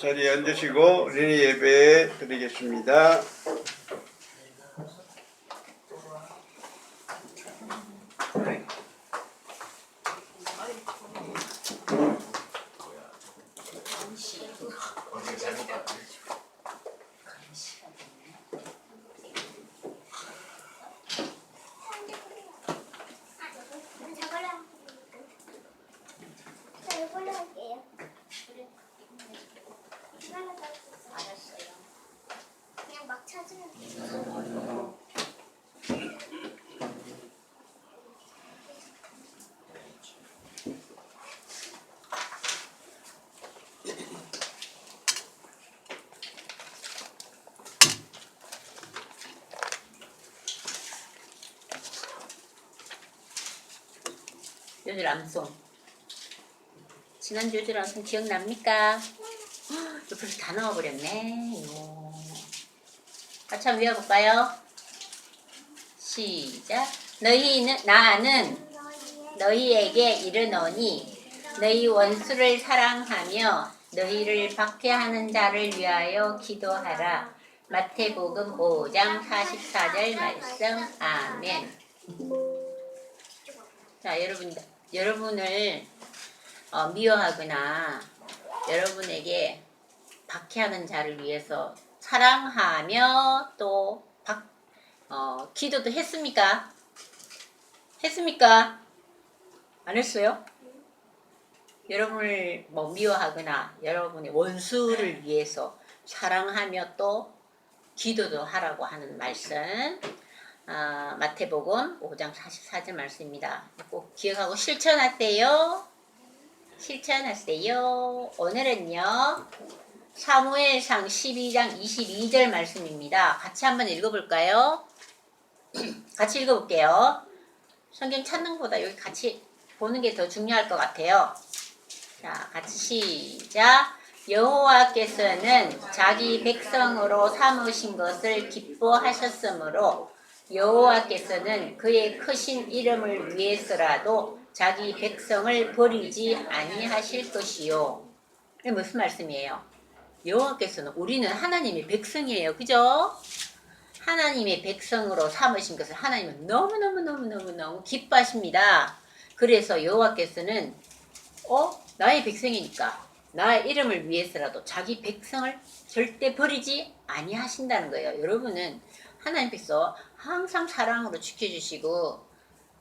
자리에 앉으시고 린이 예배 드리겠습니다. 그냥 막 찾으면 돼요. 요절 암송. 지난주 요절 암송 기억납니까? 저 벌써 다 나와버렸네. 같이 한번 외워볼까요? 시작. 나는 너희에게 이르노니 너희 원수를 사랑하며 너희를 박해하는 자를 위하여 기도하라. 마태복음 5장 44절 말씀. 아멘. 자, 여러분을 미워하거나 여러분에게 박해하는 자를 위해서 사랑하며 또 기도도 했습니까? 했습니까? 안 했어요? 여러분을 미워하거나 여러분의 원수를 위해서 사랑하며 또 기도도 하라고 하는 말씀. 마태복음 5장 44절 말씀입니다. 꼭 기억하고 실천하세요. 실천하세요. 오늘은요 사무엘상 12장 22절 말씀입니다. 같이 한번 읽어볼까요? 같이 읽어볼게요. 성경 찾는 것보다 여기 같이 보는 게 더 중요할 것 같아요. 자, 같이 시작. 여호와께서는 자기 백성으로 삼으신 것을 기뻐하셨으므로 여호와께서는 그의 크신 이름을 위해서라도 자기 백성을 버리지 아니하실 것이요. 이게 무슨 말씀이에요? 여호와께서는 우리는 하나님의 백성이에요. 그죠? 하나님의 백성으로 삼으신 것을 하나님은 너무너무 기뻐하십니다. 그래서 여호와께서는 나의 백성이니까 나의 이름을 위해서라도 자기 백성을 절대 버리지 아니하신다는 거예요. 여러분은 하나님 백성 항상 사랑으로 지켜주시고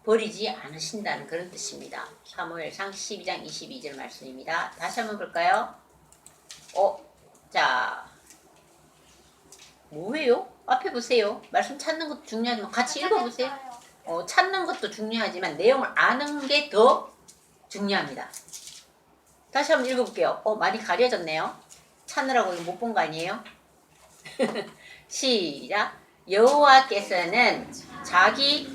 버리지 않으신다는 그런 뜻입니다. 사무엘상 12장 22절 말씀입니다. 다시 한번 볼까요? 자, 뭐예요? 앞에 보세요. 말씀 찾는 것도 중요하지만 같이 읽어보세요. 찾는 것도 중요하지만 내용을 아는 게 더 중요합니다. 다시 한번 읽어볼게요. 많이 가려졌네요. 찾느라고 못 본 거 아니에요? 시작. 여호와께서는 자기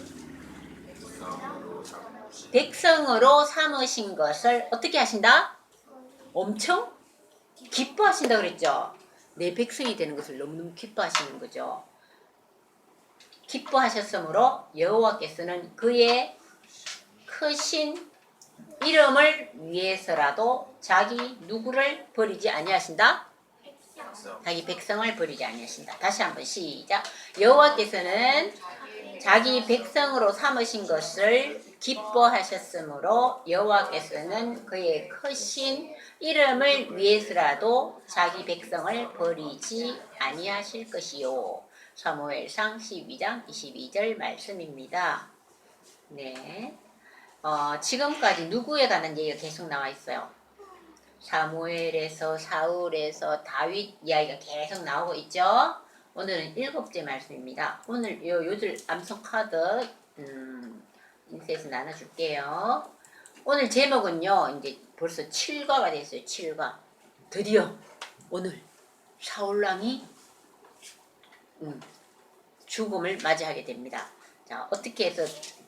백성으로 삼으신 것을 어떻게 하신다? 엄청 기뻐하신다 그랬죠. 내 백성이 되는 것을 너무너무 기뻐하시는 거죠. 기뻐하셨으므로 여호와께서는 그의 크신 이름을 위해서라도 자기 누구를 버리지 아니하신다? 자기 백성을 버리지 아니하신다. 다시 한번 시작. 여호와께서는 자기 백성으로 삼으신 것을 기뻐하셨으므로 여호와께서는 그의 크신 이름을 위해서라도 자기 백성을 버리지 아니하실 것이요. 사무엘상 12장 22절 말씀입니다. 네. 지금까지 누구에 관한 얘기가 계속 나와 있어요. 사무엘에서 사울에서 다윗 이야기가 계속 나오고 있죠. 오늘은 7째 말씀입니다. 오늘 요즘 암송 카드 인쇄해서 나눠줄게요. 오늘 제목은요. 이제 벌써 7과가 됐어요. 7과. 드디어 오늘 사울왕이 죽음을 맞이하게 됩니다. 자, 어떻게 해서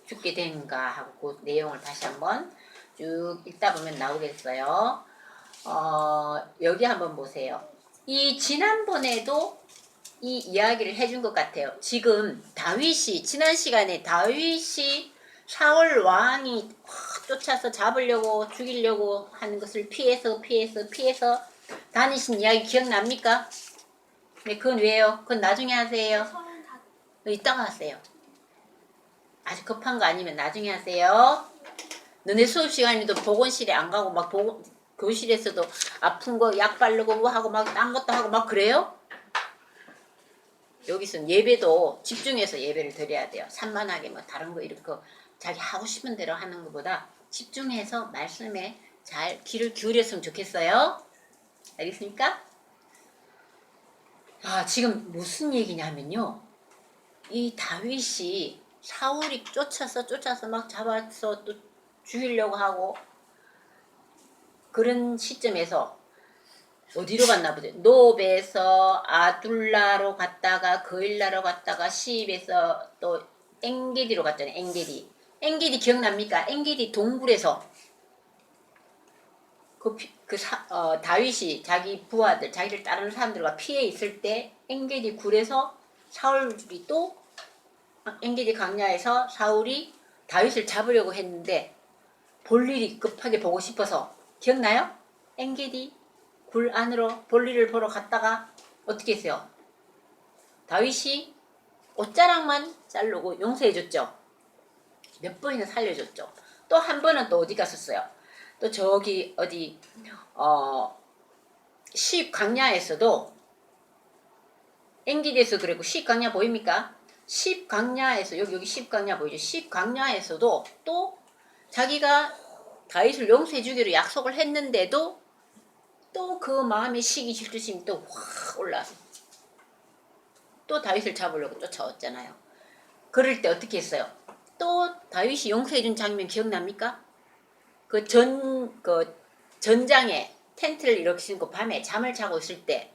죽게 되는가 하고 그 내용을 다시 한번 쭉 읽다 보면 나오겠어요. 여기 한번 보세요. 이 지난번에도 이 이야기를 해준 것 같아요. 지금 다윗이 지난 시간에 다윗이 사울 왕이 쫓아서 잡으려고 죽이려고 하는 것을 피해서 다니신 이야기 기억납니까? 네, 그건 왜요? 그건 나중에 하세요. 35. 이따가 하세요. 아주 급한 거 아니면 나중에 하세요. 너네 수업 시간에도 보건실에 안 가고 막 교실에서도 아픈 거 약 바르고 뭐 하고 막 딴 것도 하고 막 그래요? 여기서는 예배도 집중해서 예배를 드려야 돼요. 산만하게 뭐 다른 거 이렇게 자기 하고 싶은 대로 하는 것보다 집중해서 말씀에 잘 귀를 기울였으면 좋겠어요. 알겠습니까? 아, 지금 무슨 얘기냐면요. 이 다윗이 사울이 쫓아서 막 잡아서 또 죽이려고 하고 그런 시점에서 어디로 갔나 보죠. 노베에서 아둘라로 갔다가 거일라로 갔다가 시입에서 또 엔게디로 갔잖아요. 엔게디. 엔게디 기억납니까? 엔게디 동굴에서 다윗이 자기 부하들, 자기를 따르는 사람들과 피해 있을 때 엔게디 굴에서 사울이 또 엔게디 광야에서 사울이 다윗을 잡으려고 했는데 볼일이 급하게 보고 싶어서 기억나요? 엔게디 굴 안으로 볼일을 보러 갔다가 어떻게 했어요? 다윗이 옷자락만 자르고 용서해줬죠. 몇 번이나 살려줬죠. 또 한 번은 또 어디 갔었어요? 또 저기 어디 시입 광야에서도 엔기디에서 그랬고 시입 광야 보입니까? 시입 광야에서 여기 시입 광야 보이죠? 시입 광야에서도 또 자기가 다윗을 용서해 주기로 약속을 했는데도 또 그 마음의 시기 질투심이 또 확 올라서 또 다윗을 잡으려고 쫓아왔잖아요. 그럴 때 어떻게 했어요? 또 다윗이 용서해 준 장면 기억납니까? 그 전장에 텐트를 이렇게 신고 밤에 잠을 자고 있을 때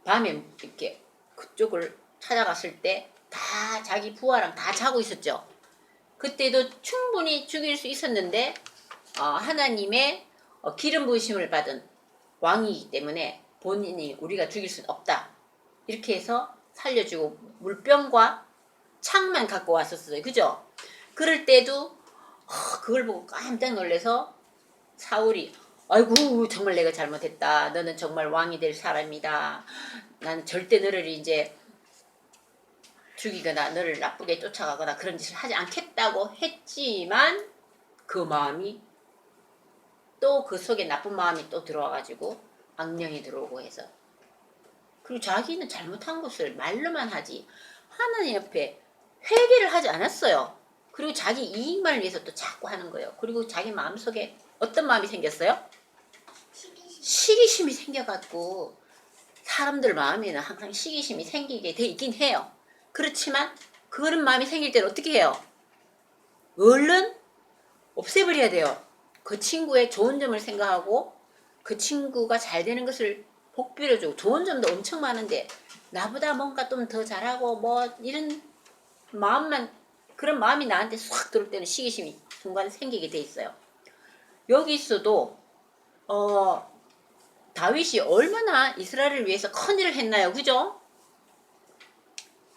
밤에 이렇게 그쪽을 찾아갔을 때 다 자기 부하랑 다 자고 있었죠. 그때도 충분히 죽일 수 있었는데 하나님의 기름 부으심을 받은 왕이기 때문에 본인이 우리가 죽일 수는 없다. 이렇게 해서 살려주고 물병과 창만 갖고 왔었어요. 그죠? 그럴 때도 그걸 보고 깜짝 놀라서 사울이 아이고 정말 내가 잘못했다. 너는 정말 왕이 될 사람이다. 나는 절대 너를 이제 죽이거나 너를 나쁘게 쫓아가거나 그런 짓을 하지 않겠다고 했지만 그 마음이 또 그 속에 나쁜 마음이 또 들어와가지고 악령이 들어오고 해서 그리고 자기는 잘못한 것을 말로만 하지 하나님 옆에 회개를 하지 않았어요. 그리고 자기 이익만을 위해서 또 자꾸 하는 거예요. 그리고 자기 마음속에 어떤 마음이 생겼어요? 시기심이 생겨갖고 사람들 마음에는 항상 시기심이 생기게 돼 있긴 해요. 그렇지만 그런 마음이 생길 때는 어떻게 해요? 얼른 없애버려야 돼요. 그 친구의 좋은 점을 생각하고 그 친구가 잘 되는 것을 복빌어주고 좋은 점도 엄청 많은데 나보다 뭔가 좀 더 잘하고 뭐 이런 마음만 그런 마음이 나한테 싹 들어올 때는 시기심이 순간에 생기게 돼 있어요. 여기서도 다윗이 얼마나 이스라엘을 위해서 큰일을 했나요? 그죠?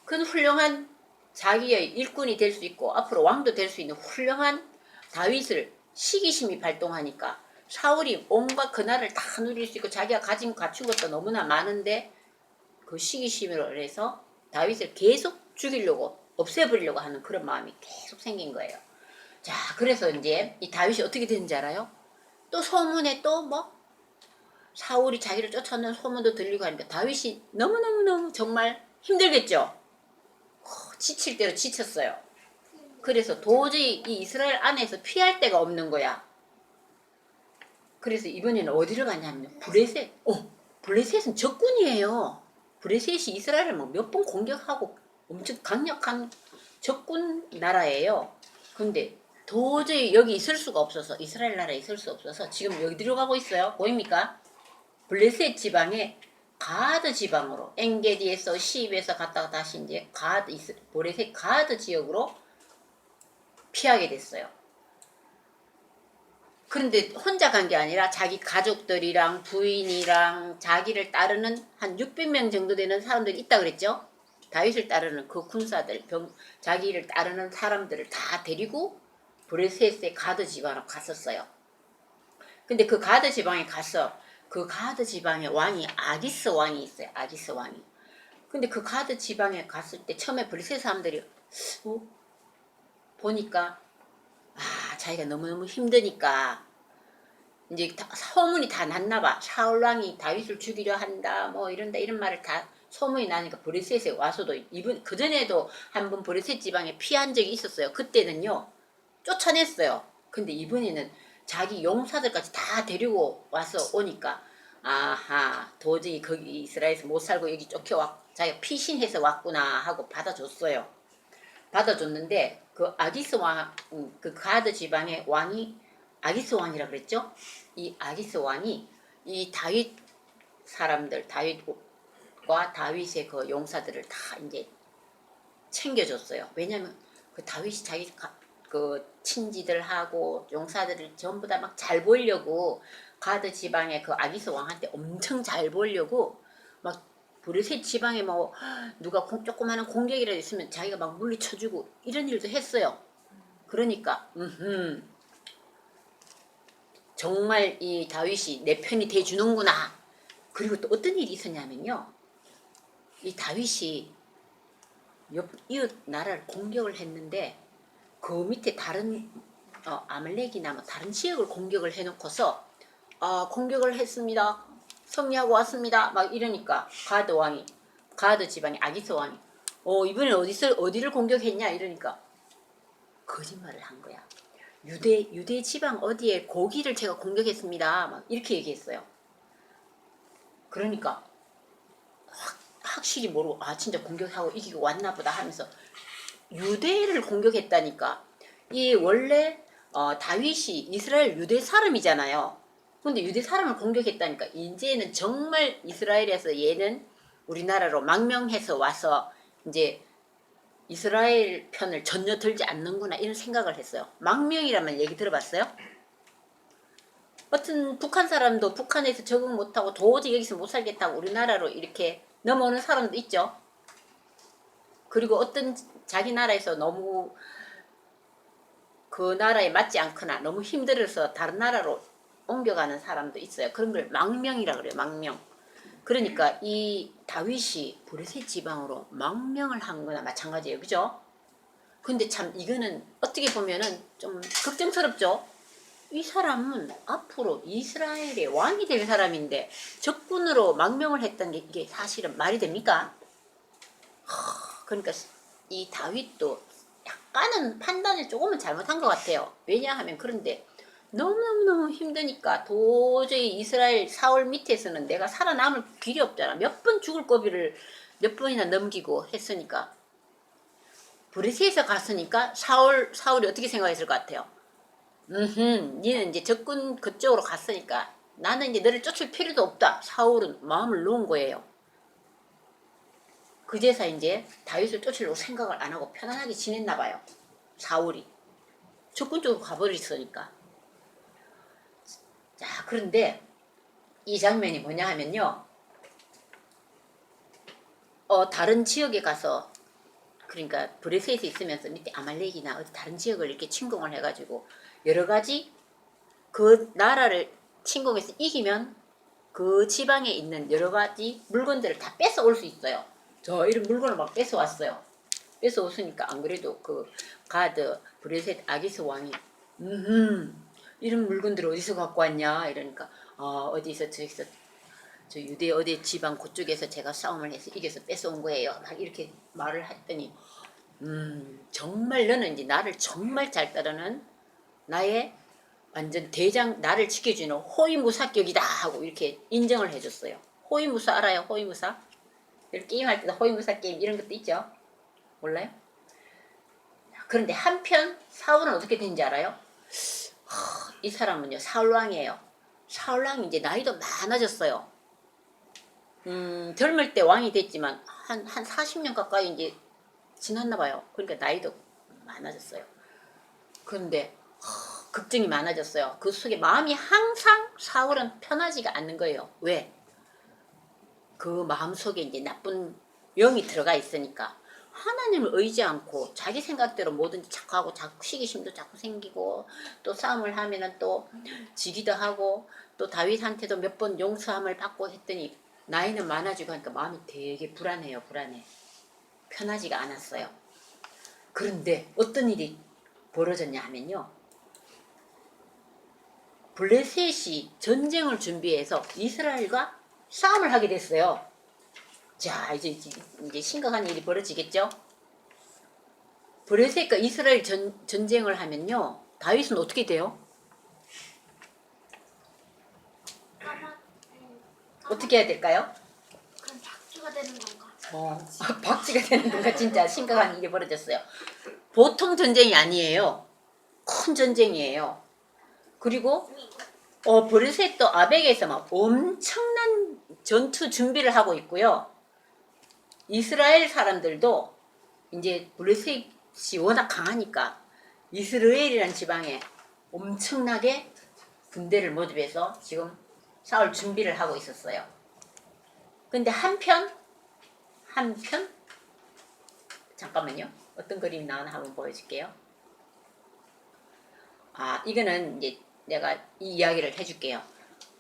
큰 훌륭한 자기의 일꾼이 될 수 있고 앞으로 왕도 될 수 있는 훌륭한 다윗을 시기심이 발동하니까 사울이 온갖 그날을 다 누릴 수 있고 자기가 갖춘 것도 너무나 많은데 그 시기심으로 해서 다윗을 계속 죽이려고 없애버리려고 하는 그런 마음이 계속 생긴 거예요. 자, 그래서 이제 이 다윗이 어떻게 되는지 알아요? 또 소문에 또 뭐 사울이 자기를 쫓아오는 소문도 들리고 하니까 다윗이 너무너무 정말 힘들겠죠. 지칠 대로 지쳤어요. 그래서 도저히 이 이스라엘 안에서 피할 데가 없는 거야. 그래서 이번에는 어디를 가냐면 브레셋. 브레셋은 적군이에요. 브레셋이 이스라엘을 몇 번 공격하고 엄청 강력한 적군 나라예요. 근데 도저히 여기 있을 수가 없어서 이스라엘 나라에 있을 수 없어서 지금 여기로 가고 있어요. 보입니까? 블레셋 지방에 가드 지방으로 엔게디에서 시입에서 갔다가 다시 이제 블레셋 가드 지역으로 피하게 됐어요. 그런데 혼자 간 게 아니라 자기 가족들이랑 부인이랑 자기를 따르는 한 600명 정도 되는 사람들이 있다 그랬죠. 다윗을 따르는 그 군사들, 자기를 따르는 사람들을 다 데리고 브레셋의 가드 지방으로 갔었어요. 근데 그 가드 지방에 가서 그 가드 지방에 왕이 아기스 왕이 있어요. 아기스 왕이. 근데 그 가드 지방에 갔을 때 처음에 브리스의 사람들이 보니까 자기가 너무너무 힘드니까 이제 소문이 다 났나 봐. 사울 왕이 다윗을 죽이려 한다 뭐 이런다 이런 말을 다 소문이 나니까 브레셋에 와서도 이분 그전에도 한번 브레셋 지방에 피한 적이 있었어요. 그때는요 쫓아냈어요. 근데 이번에는 자기 용사들까지 다 데리고 와서 오니까 아하 도저히 거기 이스라엘에서 못 살고 여기 쫓겨왔 자기가 피신해서 왔구나 하고 받아줬어요. 받아줬는데 그 아기스 왕 그 가드 지방의 왕이 아기스 왕이라 그랬죠. 이 아기스 왕이 이 다윗 사람들 다윗과 다윗의 그 용사들을 다 이제 챙겨줬어요. 왜냐면 그 다윗이 자기 그 친지들하고 용사들을 전부 다 막 잘 보이려고 가드 지방의 그 아기스 왕한테 엄청 잘 보이려고 막 브레셋 지방에 뭐 누가 조그마한 공격이라도 있으면 자기가 막 물리쳐주고 이런 일도 했어요. 그러니까 정말 이 다윗이 내 편이 돼주는구나. 그리고 또 어떤 일이 있었냐면요. 이 다윗이 이웃 나라를 공격을 했는데 그 밑에 다른 아말렉이나 뭐 다른 지역을 공격을 해놓고서 공격을 했습니다. 승리하고 왔습니다. 막 이러니까 가드 지방의 아기스 왕이 이번엔 어디를 공격했냐 이러니까 거짓말을 한 거야. 유대 지방 어디에 고기를 제가 공격했습니다. 막 이렇게 얘기했어요. 그러니까 확실히 모르고 진짜 공격하고 이기고 왔나 보다 하면서 유대를 공격했다니까. 이 원래 다윗이 이스라엘 유대 사람이잖아요. 근데 유대 사람을 공격했다니까. 이제는 정말 이스라엘에서 얘는 우리나라로 망명해서 와서 이제 이스라엘 편을 전혀 들지 않는구나 이런 생각을 했어요. 망명이라면 얘기 들어봤어요? 어떤 북한 사람도 북한에서 적응 못하고 도저히 여기서 못 살겠다고 우리나라로 이렇게 넘어오는 사람도 있죠. 그리고 어떤 자기 나라에서 너무 그 나라에 맞지 않거나 너무 힘들어서 다른 나라로 옮겨가는 사람도 있어요. 그런 걸 망명이라 그래요. 망명. 그러니까 이 다윗이 브레셋 지방으로 망명을 한 거나 마찬가지예요. 그죠? 근데 참 이거는 어떻게 보면은 좀 걱정스럽죠? 이 사람은 앞으로 이스라엘의 왕이 될 사람인데 적군으로 망명을 했다는 게 이게 사실은 말이 됩니까? 그러니까 이 다윗도 약간은 판단을 조금은 잘못한 것 같아요. 왜냐하면 그런데 너무너무 힘드니까 도저히 이스라엘 사울 밑에서는 내가 살아남을 길이 없잖아. 몇 번 죽을 고비를 몇 번이나 넘기고 했으니까. 브레셋에서 갔으니까 사울이 어떻게 생각했을 것 같아요? 니는 이제 적군 그쪽으로 갔으니까 나는 이제 너를 쫓을 필요도 없다. 사울은 마음을 놓은 거예요. 그제서 이제 다윗을 쫓으려고 생각을 안 하고 편안하게 지냈나 봐요. 사울이. 적군 쪽으로 가버렸으니까. 자, 그런데 이 장면이 뭐냐 하면요. 다른 지역에 가서 그러니까 브레셋에 있으면서 밑에 아말렉이나 어디 다른 지역을 이렇게 침공을 해가지고 여러 가지 그 나라를 침공해서 이기면 그 지방에 있는 여러 가지 물건들을 다 뺏어올 수 있어요. 저 이런 물건을 막 뺏어왔어요. 뺏어왔으니까 안 그래도 그 가드 브레셋 아기스 왕이 이런 물건들을 어디서 갖고 왔냐 이러니까 어디서 저기서 저 유대 어디 지방 그쪽에서 제가 싸움을 해서 이겨서 뺏어온 거예요. 막 이렇게 말을 했더니 정말 너는 이제 나를 정말 잘 따르는 나의 완전 대장 나를 지켜주는 호위무사격이다 하고 이렇게 인정을 해줬어요. 호위무사 알아요? 호위무사? 게임할 때도 호위무사 게임 이런 것도 있죠? 몰라요? 그런데 한편 사울은 어떻게 된지 알아요? 이 사람은요 사울왕이에요. 사울왕이 이제 나이도 많아졌어요. 젊을 때 왕이 됐지만 한 40년 가까이 이제 지났나 봐요. 그러니까 나이도 많아졌어요. 그런데 걱정이 많아졌어요. 그 속에 마음이 항상 사울은 편하지가 않는 거예요. 왜? 그 마음속에 이제 나쁜 영이 들어가 있으니까 하나님을 의지 않고 자기 생각대로 뭐든지 자꾸 하고 자꾸 시기심도 자꾸 생기고 또 싸움을 하면은 또 지기도 하고 또 다윗한테도 몇 번 용서함을 받고 했더니 나이는 많아지고 하니까 마음이 되게 불안해요. 불안해. 편하지가 않았어요. 그런데 어떤 일이 벌어졌냐 하면요. 블레셋이 전쟁을 준비해서 이스라엘과 싸움을 하게 됐어요. 자, 이제 심각한 일이 벌어지겠죠? 블레셋과 이스라엘 전쟁을 하면요. 다윗은 어떻게 돼요? 어떻게 해야 될까요? 그럼 박쥐가 되는 건가? 박쥐가 되는 건가 진짜 심각한 일이 벌어졌어요. 보통 전쟁이 아니에요. 큰 전쟁이에요. 그리고 블레셋도 아벡에서 막 엄청난 전투 준비를 하고 있고요. 이스라엘 사람들도 이제 블레셋이 워낙 강하니까 이스라엘이라는 지방에 엄청나게 군대를 모집해서 지금 싸울 준비를 하고 있었어요. 근데 한편 잠깐만요. 어떤 그림이 나오나 한번 보여줄게요. 이거는 이제 내가 이 이야기를 해줄게요.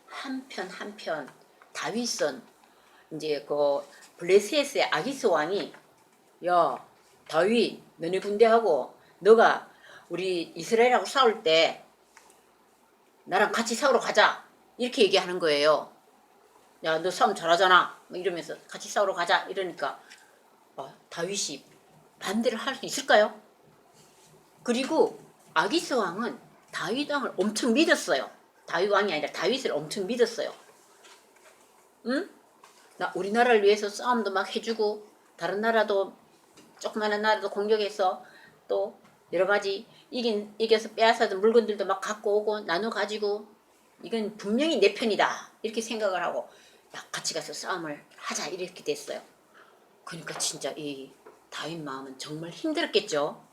한편 다윗은 이제 그 블레셋의 아기스 왕이 야 다윗 너네 군대하고 너가 우리 이스라엘하고 싸울 때 나랑 같이 싸우러 가자 이렇게 얘기하는 거예요. 야 너 싸움 잘하잖아 이러면서 같이 싸우러 가자 이러니까 다윗이 반대를 할 수 있을까요? 그리고 아기스 왕은 다윗 왕을 엄청 믿었어요. 다윗 왕이 아니라 다윗을 엄청 믿었어요. 응? 우리나라를 위해서 싸움도 막 해주고 다른 나라도 조그마한 나라도 공격해서 또 여러가지 이겨서 빼앗아둔 물건들도 막 갖고 오고 나눠 가지고 이건 분명히 내 편이다 이렇게 생각을 하고 막 같이 가서 싸움을 하자 이렇게 됐어요. 그러니까 진짜 이 다윗 마음은 정말 힘들었겠죠.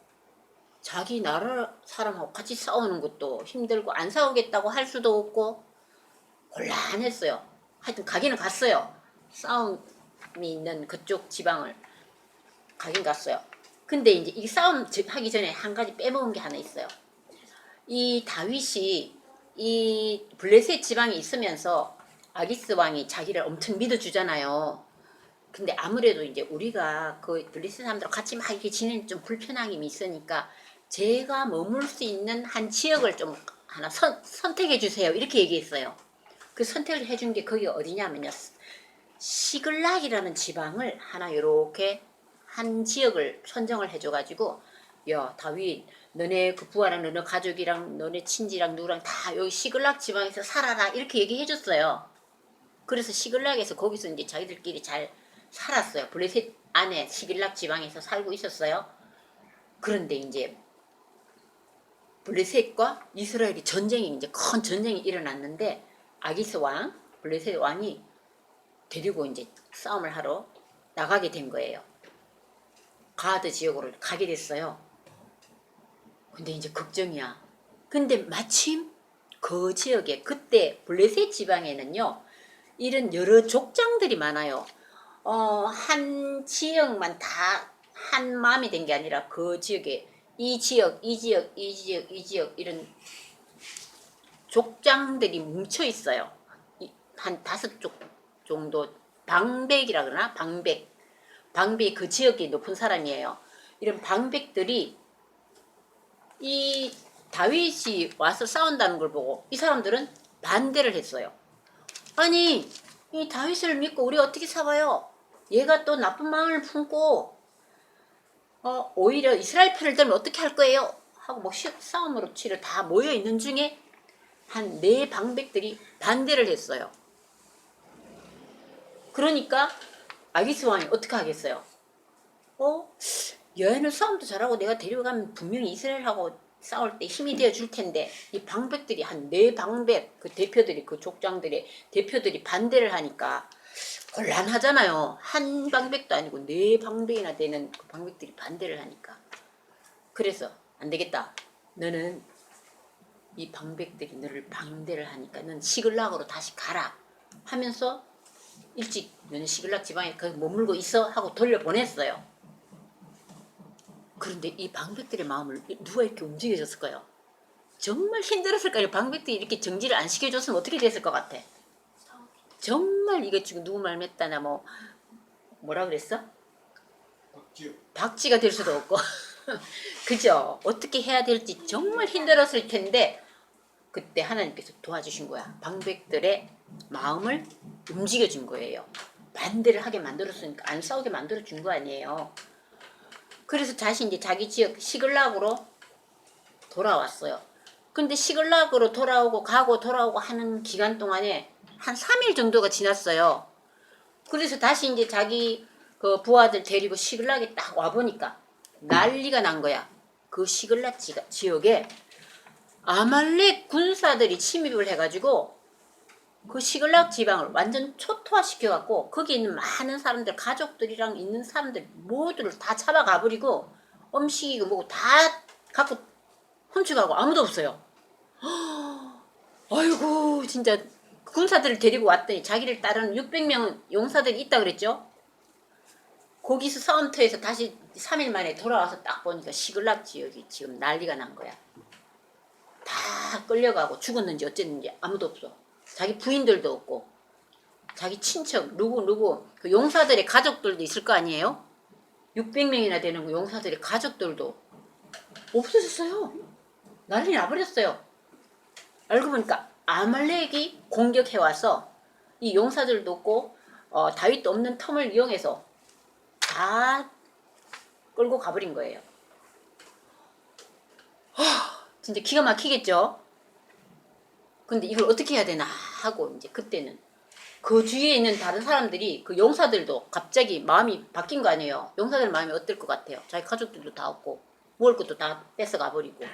자기 나라 사람하고 같이 싸우는 것도 힘들고 안 싸우겠다고 할 수도 없고 곤란했어요. 하여튼 가기는 갔어요. 싸움이 있는 그쪽 지방을 가긴 갔어요. 근데 이제 이 싸움 하기 전에 한 가지 빼먹은 게 하나 있어요. 이 다윗이 이 블레셋 지방에 있으면서 아기스 왕이 자기를 엄청 믿어주잖아요. 근데 아무래도 이제 우리가 그 블레셋 사람들하고 같이 막 이렇게 지내는 좀 불편함이 있으니까 제가 머물 수 있는 한 지역을 좀 하나 선택해 주세요. 이렇게 얘기했어요. 그 선택을 해준 게 거기 어디냐면요. 시글락이라는 지방을 하나 이렇게 한 지역을 선정을 해줘가지고 야 다윗 너네 그 부하랑 너네 가족이랑 너네 친지랑 누구랑 다 여기 시글락 지방에서 살아라 이렇게 얘기해줬어요. 그래서 시글락에서 거기서 이제 자기들끼리 잘 살았어요. 블레셋 안에 시글락 지방에서 살고 있었어요. 그런데 이제 블레셋과 이스라엘이 전쟁이 이제 큰 전쟁이 일어났는데 아기스 왕 블레셋 왕이 데리고 이제 싸움을 하러 나가게 된 거예요. 가드 지역으로 가게 됐어요. 근데 이제 걱정이야. 근데 마침 그 지역에 그때 블레셋 지방에는요 이런 여러 족장들이 많아요. 한 지역만 다 한 마음이 된 게 아니라 그 지역에 이 지역 이런 족장들이 뭉쳐 있어요. 한 5족 정도 방백이라 그러나 방백 그 지역이 높은 사람이에요. 이런 방백들이 이 다윗이 와서 싸운다는 걸 보고 이 사람들은 반대를 했어요. 아니 이 다윗을 믿고 우리 어떻게 살아요? 얘가 또 나쁜 마음을 품고 오히려 이스라엘 편을 들면 어떻게 할 거예요? 하고 뭐 싸움으로 치러 다 모여 있는 중에 한 4방백들이 반대를 했어요. 그러니까 아기스 왕이 어떻게 하겠어요? 여인은 싸움도 잘하고 내가 데려가면 분명히 이스라엘하고 싸울 때 힘이 되어 줄 텐데 이 방백들이 한 4방백 그 대표들이 그 족장들의 대표들이 반대를 하니까 곤란하잖아요. 한 방백도 아니고 4방백이나 되는 그 방백들이 반대를 하니까 그래서 안 되겠다. 너는 이 방백들이 너를 반대를 하니까 넌 시글락으로 다시 가라 하면서 일찍 너는 시글락 지방에 거기 머물고 있어 하고 돌려보냈어요. 그런데 이 방백들의 마음을 누가 이렇게 움직여줬을까요? 정말 힘들었을까요? 방백들이 이렇게 정지를 안 시켜줬으면 어떻게 됐을 것 같아? 정말 이게 지금 누구 말 맺다나 뭐라 그랬어? 박쥐가 될 수도 없고 그죠? 어떻게 해야 될지 정말 힘들었을 텐데 그때 하나님께서 도와주신 거야. 방백들의 마음을 움직여준 거예요. 반대를 하게 만들었으니까 안 싸우게 만들어준 거 아니에요. 그래서 다시 이제 자기 지역 시글락으로 돌아왔어요. 근데 시글락으로 돌아오고 가고 돌아오고 하는 기간 동안에 한 3일 정도가 지났어요. 그래서 다시 이제 자기 그 부하들 데리고 시글락에 딱 와보니까 난리가 난 거야. 그 시글락 지역에 아말렉 군사들이 침입을 해가지고 그 시글락 지방을 완전 초토화시켜갖고 거기 있는 많은 사람들, 가족들이랑 있는 사람들 모두를 다 잡아가버리고 음식이고 뭐고 다 갖고 훔쳐가고 아무도 없어요. 아이고 진짜 군사들을 데리고 왔더니 자기를 따르는 600명 용사들이 있다 그랬죠. 거기서 싸움터에서 다시 3일 만에 돌아와서 딱 보니까 시글락 지역이 지금 난리가 난 거야. 다 끌려가고 죽었는지 어쨌는지 아무도 없어. 자기 부인들도 없고 자기 친척 누구 그 용사들의 가족들도 있을 거 아니에요. 600명이나 되는 그 용사들의 가족들도 없어졌어요. 난리 나버렸어요. 알고 보니까 아말렉이 공격해와서 이 용사들도 없고 다윗도 없는 틈을 이용해서 다 끌고 가버린 거예요. 진짜 기가 막히겠죠? 근데 이걸 어떻게 해야 되나 하고 이제 그때는 그 주위에 있는 다른 사람들이 그 용사들도 갑자기 마음이 바뀐 거 아니에요. 용사들 마음이 어떨 것 같아요? 자기 가족들도 다 없고 먹을 것도 다 뺏어가 버리고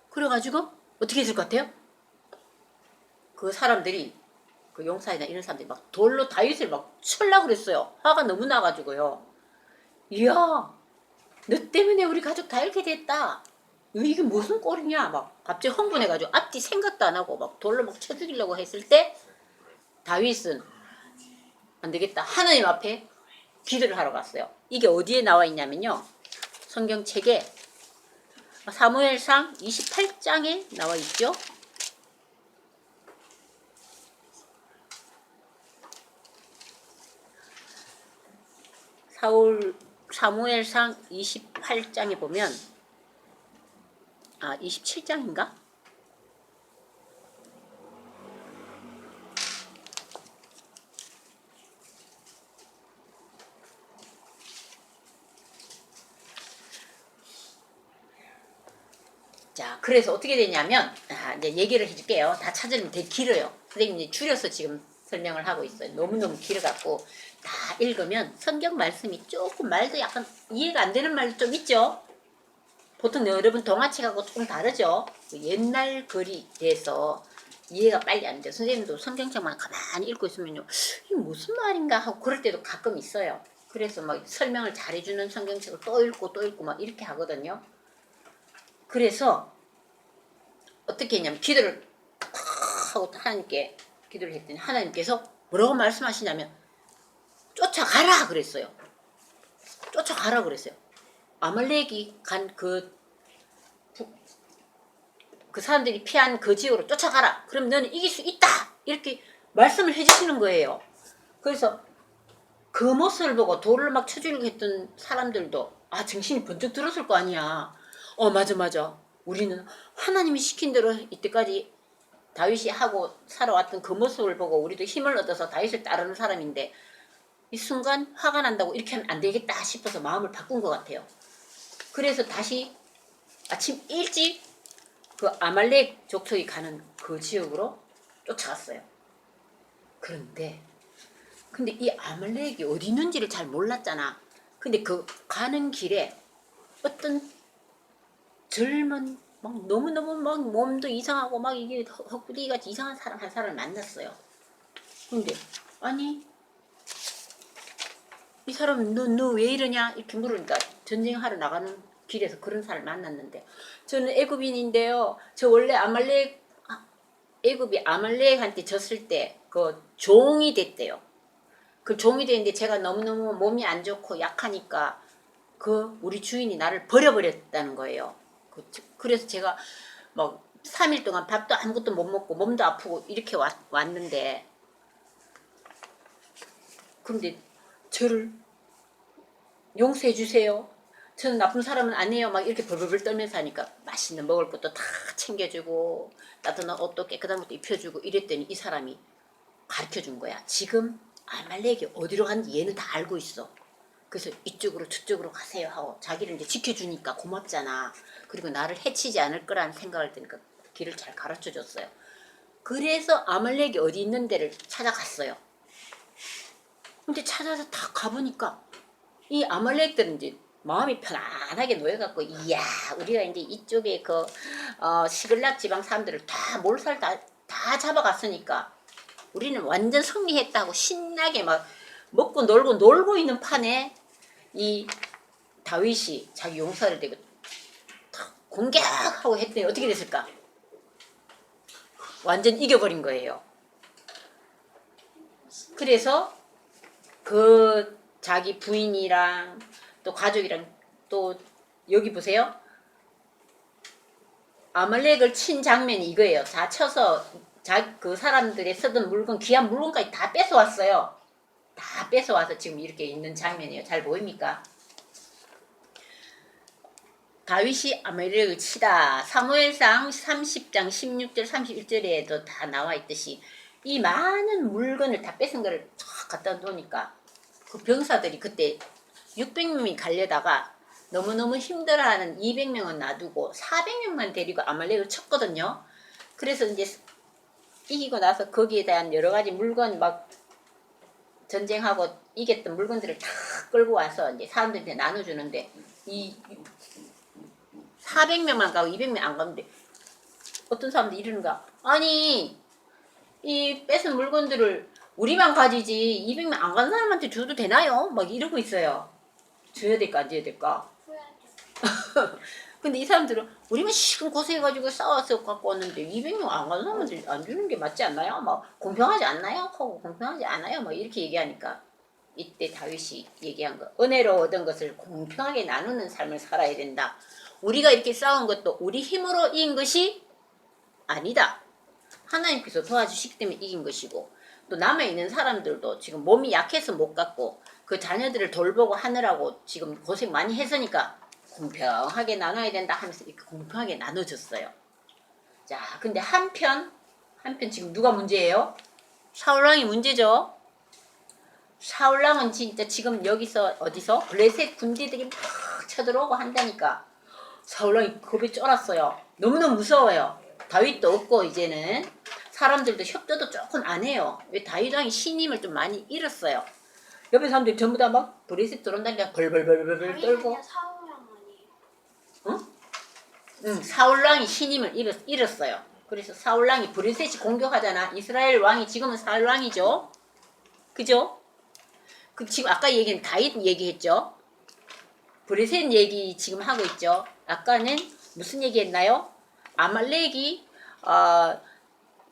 그래가지고 어떻게 했을 것 같아요? 그 사람들이 그 용사이나 이런 사람들이 막 돌로 다윗을 막 치려고 그랬어요. 화가 너무 나가지고요. 이야 너 때문에 우리 가족 다 이렇게 됐다. 이게 무슨 꼴이냐 막 갑자기 흥분해가지고 앞뒤 생각도 안 하고 막 돌로 막 쳐 죽이려고 했을 때 다윗은 안 되겠다. 하나님 앞에 기도를 하러 갔어요. 이게 어디에 나와 있냐면요. 성경책에 사무엘상 28장에 나와 있죠. 사무엘상 28장에 보면 27장인가? 자, 그래서 어떻게 되냐면 이제 얘기를 해줄게요. 다 찾으면 되게 길어요. 선생님이 줄여서 지금 설명을 하고 있어요. 너무너무 길어갖고 다 읽으면 성경 말씀이 조금 말도 약간 이해가 안 되는 말도 좀 있죠. 보통 여러분 동화책하고 조금 다르죠. 옛날 글이 돼서 이해가 빨리 안 돼요. 선생님도 성경책만 가만히 읽고 있으면요, 이게 무슨 말인가 하고 그럴 때도 가끔 있어요. 그래서 막 설명을 잘해주는 성경책을 또 읽고 막 이렇게 하거든요. 그래서 어떻게 했냐면 기도를 하고 하나님께 기도를 했더니 하나님께서 뭐라고 말씀하시냐면 쫓아가라 그랬어요. 쫓아가라 그랬어요. 아말렉이 간 그 사람들이 피한 그 지역으로 쫓아가라. 그럼 너는 이길 수 있다. 이렇게 말씀을 해주시는 거예요. 그래서 그 모습을 보고 돌을 막 쳐주려고 했던 사람들도 정신이 번쩍 들었을 거 아니야. 맞아. 우리는 하나님이 시킨 대로 이때까지 다윗이 하고 살아왔던 그 모습을 보고 우리도 힘을 얻어서 다윗을 따르는 사람인데 이 순간 화가 난다고 이렇게 하면 안 되겠다 싶어서 마음을 바꾼 것 같아요. 그래서 다시 아침 일찍 그 아말렉 족속이 가는 그 지역으로 쫓아갔어요. 근데 이 아말렉이 어디 있는지를 잘 몰랐잖아. 근데 그 가는 길에 어떤 젊은 막 너무너무 막 몸도 이상하고 막 이게 헛구리같이 이상한 사람 한 사람을 만났어요. 근데 아니 이 사람 너 왜 이러냐 이렇게 물으니까 전쟁하러 나가는 길에서 그런 사람을 만났는데 저는 애굽인인데요. 저 원래 애굽이 아말렉한테 졌을 때 그 종이 됐대요. 그 종이 됐는데 제가 너무너무 몸이 안 좋고 약하니까 우리 주인이 나를 버려버렸다는 거예요. 그래서 제가 막 3일 동안 밥도 아무것도 못 먹고 몸도 아프고 이렇게 왔는데, 근데 저를 용서해 주세요. 저는 나쁜 사람은 아니에요. 막 이렇게 벌벌벌 떨면서 하니까 맛있는 먹을 것도 다 챙겨주고 따뜻한 옷도 깨끗한 것도 입혀주고 이랬더니 이 사람이 가르쳐 준 거야. 지금 아말렉이 어디로 갔는지 얘는 다 알고 있어. 그래서 이쪽으로 저쪽으로 가세요 하고 자기를 이제 지켜주니까 고맙잖아. 그리고 나를 해치지 않을 거라는 생각을 드니까 길을 잘 가르쳐 줬어요. 그래서 아말렉이 어디 있는 데를 찾아갔어요. 근데 찾아서 다 가보니까 이 아말렉들은 이제 마음이 편안하게 놓여갖고, 이야, 우리가 이제 이쪽에 시글락 지방 사람들을 다 몰살 다 잡아갔으니까 우리는 완전 승리했다고 신나게 막 먹고 놀고 있는 판에 이 다윗이 자기 용사를 대고 공격하고 했더니 어떻게 됐을까? 완전 이겨버린 거예요. 그래서 자기 부인이랑 또 가족이랑 또 여기 보세요. 아말렉을 친 장면이 이거예요. 다 쳐서 그 사람들의 쓰던 물건, 귀한 물건까지 다 뺏어왔어요. 다 뺏어와서 지금 이렇게 있는 장면이에요. 잘 보입니까? 다윗이 아말렉을 치다. 사무엘상 30장 16절 31절에도 다 나와 있듯이 이 많은 물건을 다 뺏은 거를 쫙 갖다 놓으니까 그 병사들이 그때 600명이 갈려다가 너무너무 힘들어하는 200명은 놔두고 400명만 데리고 아말렉을 쳤거든요. 그래서 이제 이기고 나서 거기에 대한 여러 가지 물건 막 전쟁하고 이겼던 물건들을 다 끌고 와서 이제 사람들한테 나눠주는데 이 400명만 가고 200명 안 가는데 어떤 사람들이 이러는가? 아니 이 뺏은 물건들을 우리만 가지지 200명 안 간 사람한테 줘도 되나요? 막 이러고 있어요. 줘야 될까 안 줘야 될까? 근데 이 사람들은 우리만 시금 고생해가지고 싸워서 갖고 왔는데 200명 안 간 사람한테 안 주는 게 맞지 않나요? 막 공평하지 않나요? 하고 공평하지 않아요? 막 이렇게 얘기하니까 이때 다윗이 얘기한 거, 은혜로 얻은 것을 공평하게 나누는 삶을 살아야 된다. 우리가 이렇게 싸운 것도 우리 힘으로 이긴 것이 아니다. 하나님께서 도와주시기 때문에 이긴 것이고, 또 남아있는 사람들도 지금 몸이 약해서 못 갔고 그 자녀들을 돌보고 하느라고 지금 고생 많이 했으니까 공평하게 나눠야 된다 하면서 이렇게 공평하게 나눠줬어요. 자, 근데 한편 지금 누가 문제예요? 사울왕이 문제죠. 사울왕은 진짜 지금 여기서 어디서 블레셋 군대들이 막 쳐들어오고 한다니까 사울왕이 겁이 쫄았어요. 너무너무 무서워요. 다윗도 없고 이제는 사람들도 협조도 조금 안 해요. 왜 다윗왕이 신임을 좀 많이 잃었어요. 옆에 사람들이 전부 다 막 블레셋 들어온다니까 벌벌벌벌 떨고. 사울왕 아니에요? 응? 응, 사울왕이 신임을 잃었어요. 그래서 사울왕이 블레셋이 공격하잖아. 이스라엘 왕이 지금은 사울왕이죠. 그죠? 지금 아까 얘기한 다윗 얘기했죠. 블레셋 얘기 지금 하고 있죠. 아까는 무슨 얘기했나요? 아말렉이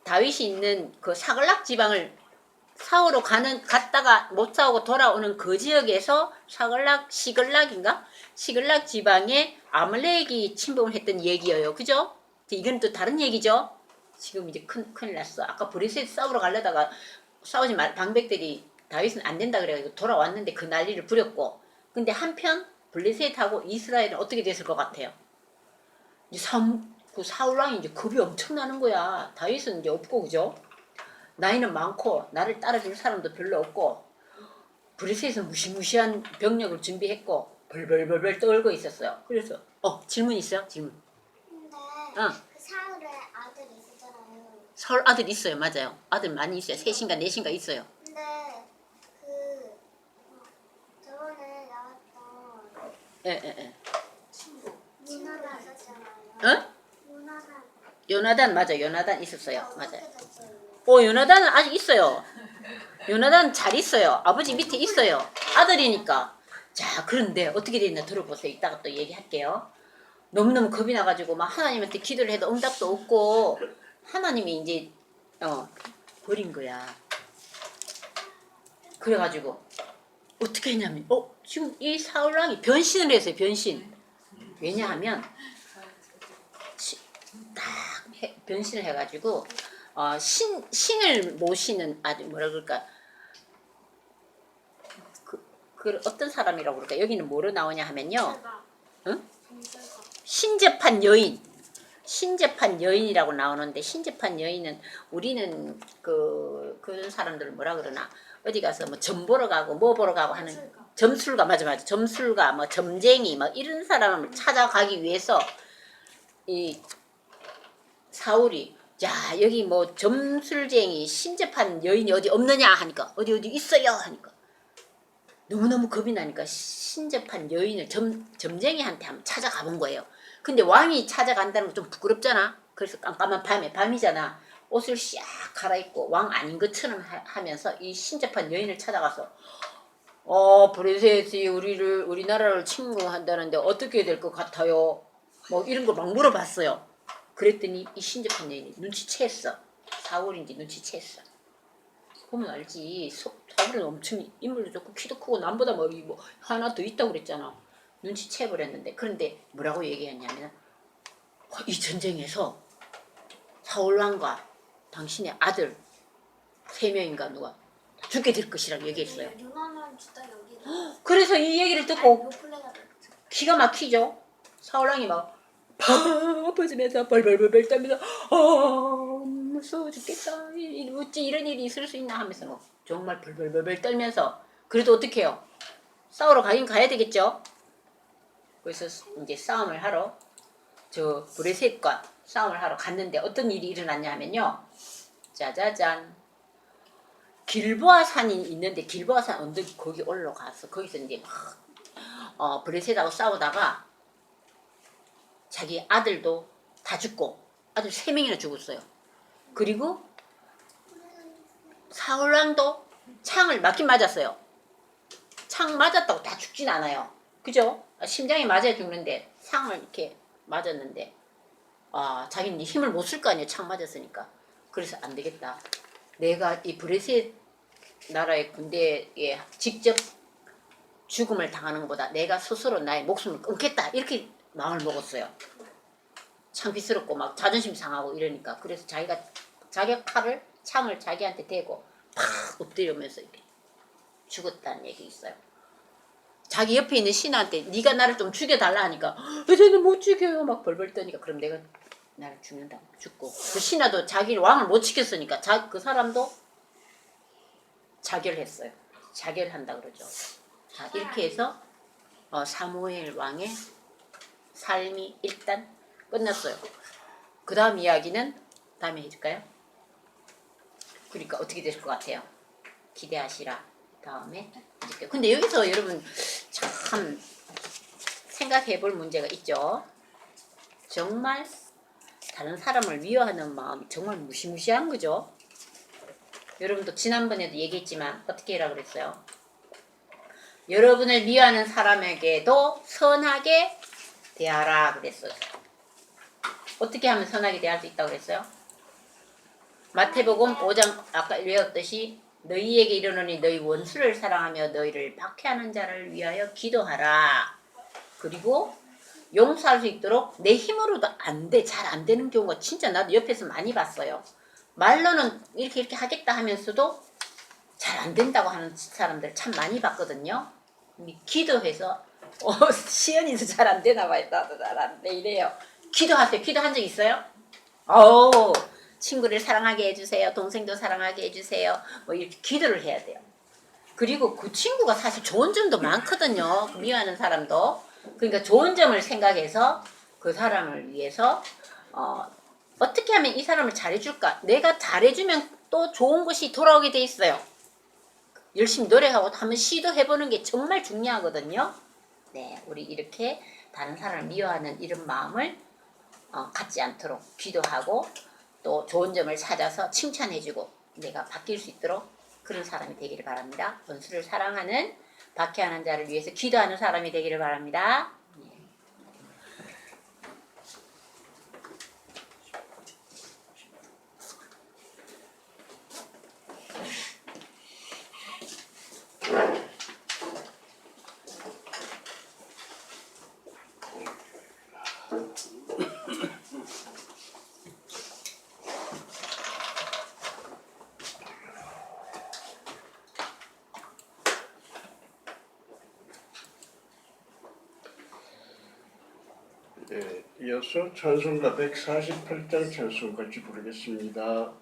다윗이 있는 그 사글락 지방을 사오러 갔다가 못 사오고 돌아오는 그 지역에서 시글락 지방에 아말렉이 침범을 했던 얘기예요. 그죠? 이건 또 다른 얘기죠. 지금 이제 큰일 났어. 아까 브레셋 싸우러 가려다가 싸우지 말 방백들이 다윗은 안 된다 그래가지고 돌아왔는데 그 난리를 부렸고, 근데 한편 블레셋하고 이스라엘은 어떻게 됐을 것 같아요? 이제 그 사울왕이 이제 겁이 엄청 나는 거야. 다윗은 이제 없고, 그죠? 나이는 많고 나를 따라줄 사람도 별로 없고 브레셋은 무시무시한 병력을 준비했고 벌벌벌벌 떨고 있었어요. 그래서 질문 있어요? 질문. 근데 어. 그 사울의 아들이 있었잖아요. 서울 아들 있어요. 맞아요. 아들 많이 있어요. 3인가 4인가 있어요. 근데 그 저번에 나왔던 예. 요나단 있었잖아요. 어? 요나단. 요나단 맞아. 요나단 있었어요. 맞아요. 어떻게 됐어요? 요나단은 아직 있어요. 요나단 잘 있어요. 아버지 밑에 있어요. 아들이니까. 자, 그런데 어떻게 됐나 들어보세요. 이따가 또 얘기할게요. 너무너무 겁이 나가지고 막 하나님한테 기도를 해도 응답도 없고 하나님이 이제 버린 거야. 그래가지고 어떻게 했냐면 지금 이 사울왕이 변신을 했어요. 변신. 왜냐하면 변신을 해가지고 신을 모시는 아주 뭐라 그럴까 그 어떤 사람이라고 그럴까 여기는 뭐로 나오냐 하면요. 응? 신접한 여인. 신접한 여인이라고 나오는데 신접한 여인은 우리는 그런 사람들을 뭐라 그러나 어디 가서 뭐 점 보러 가고 뭐 보러 가고 하는 점술가 맞아 점술가 뭐 점쟁이 뭐 이런 사람을 찾아가기 위해서 이 사울이 자 여기 뭐 점술쟁이 신접한 여인이 어디 없느냐 하니까 어디 있어요 하니까 너무너무 겁이 나니까 신접한 여인을 점쟁이한테 한번 찾아가 본 거예요. 근데 왕이 찾아간다는 건 좀 부끄럽잖아. 그래서 깜깜한 밤이잖아. 옷을 싹 갈아입고 왕 아닌 것처럼 하면서 이 신접한 여인을 찾아가서 브레셋이 우리나라를 침공한다는데 어떻게 될 것 같아요? 뭐 이런 거 막 물어봤어요. 그랬더니 이 신접한 여인이 눈치챘어. 사울인지 눈치챘어. 보면 알지. 사울은 엄청 인물도 좋고 키도 크고 남보다 뭐 하나 더 있다고 그랬잖아. 눈치채버렸는데 그런데 뭐라고 얘기했냐면 이 전쟁에서 사울왕과 당신의 아들 3명인가 누가 죽게 될 것이라고 얘기했어요. 그래서 이 얘기를 듣고 기가 막히죠. 사울왕이 막 아파지면서 벌벌벌 떨면서 무서워 죽겠다. 어찌 이런 일이 있을 수 있나 하면서 뭐 정말 벌벌벌 떨면서 그래도 어떻게 해요? 싸우러 가긴 가야 되겠죠. 그래서 이제 싸움을 하러 저 브레셋과 싸움을 하러 갔는데 어떤 일이 일어났냐 하면요. 짜자잔. 길보아 산이 있는데 길보아 산 언덕 거기 올라가서 거기서 이제 막 브레셋하고 싸우다가 자기 아들도 다 죽고 아들 3명이나 죽었어요. 그리고 사울왕도 창을 맞긴 맞았어요. 창 맞았다고 다 죽진 않아요. 그죠? 심장이 맞아야 죽는데 창을 이렇게 맞았는데 자기는 힘을 못 쓸 거 아니에요. 창 맞았으니까. 그래서 안 되겠다. 내가 이 브레셋 나라의 군대에 직접 죽음을 당하는 것보다 내가 스스로 나의 목숨을 끊겠다. 이렇게 마음을 먹었어요. 창피스럽고 막 자존심 상하고 이러니까. 그래서 자기 창을 자기한테 대고 팍 엎드리면서 이렇게 죽었다는 얘기 있어요. 자기 옆에 있는 신하한테 네가 나를 좀 죽여달라 하니까 쟤는 못 죽여요 막 벌벌 떠니까 그럼 내가 나를 죽는다고 죽고 그 신하도 자기 왕을 못 지켰으니까 그 사람도 자결했어요. 자결한다 그러죠. 자 이렇게 해서 사무엘 왕의 삶이 일단 끝났어요. 그 다음 이야기는 다음에 해줄까요? 그러니까 어떻게 될 것 같아요? 기대하시라. 다음에 해줄게요. 근데 여기서 여러분 참 생각해 볼 문제가 있죠. 정말 다른 사람을 위로하는 마음이 정말 무시무시한 거죠. 여러분도 지난번에도 얘기했지만 어떻게 해라 그랬어요? 여러분을 미워하는 사람에게도 선하게 대하라 그랬어요. 어떻게 하면 선하게 대할 수 있다고 그랬어요? 마태복음 5장 아까 외웠듯이 너희에게 이르노니 너희 원수를 사랑하며 너희를 박해하는 자를 위하여 기도하라. 그리고 용서할 수 있도록 내 힘으로도 안 돼. 잘 안 되는 경우가 진짜 나도 옆에서 많이 봤어요. 말로는 이렇게 하겠다 하면서도 잘 안 된다고 하는 사람들 참 많이 봤거든요. 기도해서 시연이도 잘 안 되나 봐요. 나도 잘 안 돼 이래요. 기도하세요. 기도한 적 있어요? 친구를 사랑하게 해주세요. 동생도 사랑하게 해주세요. 뭐 이렇게 기도를 해야 돼요. 그리고 그 친구가 사실 좋은 점도 많거든요. 미워하는 사람도. 그러니까 좋은 점을 생각해서 그 사람을 위해서 어떻게 하면 이 사람을 잘해줄까? 내가 잘해주면 또 좋은 것이 돌아오게 돼 있어요. 열심히 노력하고 한번 시도해보는 게 정말 중요하거든요. 네, 우리 이렇게 다른 사람을 미워하는 이런 마음을 갖지 않도록 기도하고 또 좋은 점을 찾아서 칭찬해주고 내가 바뀔 수 있도록 그런 사람이 되기를 바랍니다. 원수를 사랑하는 박해하는 자를 위해서 기도하는 사람이 되기를 바랍니다. 이어서 찬송가 148장 찬송 같이 부르겠습니다.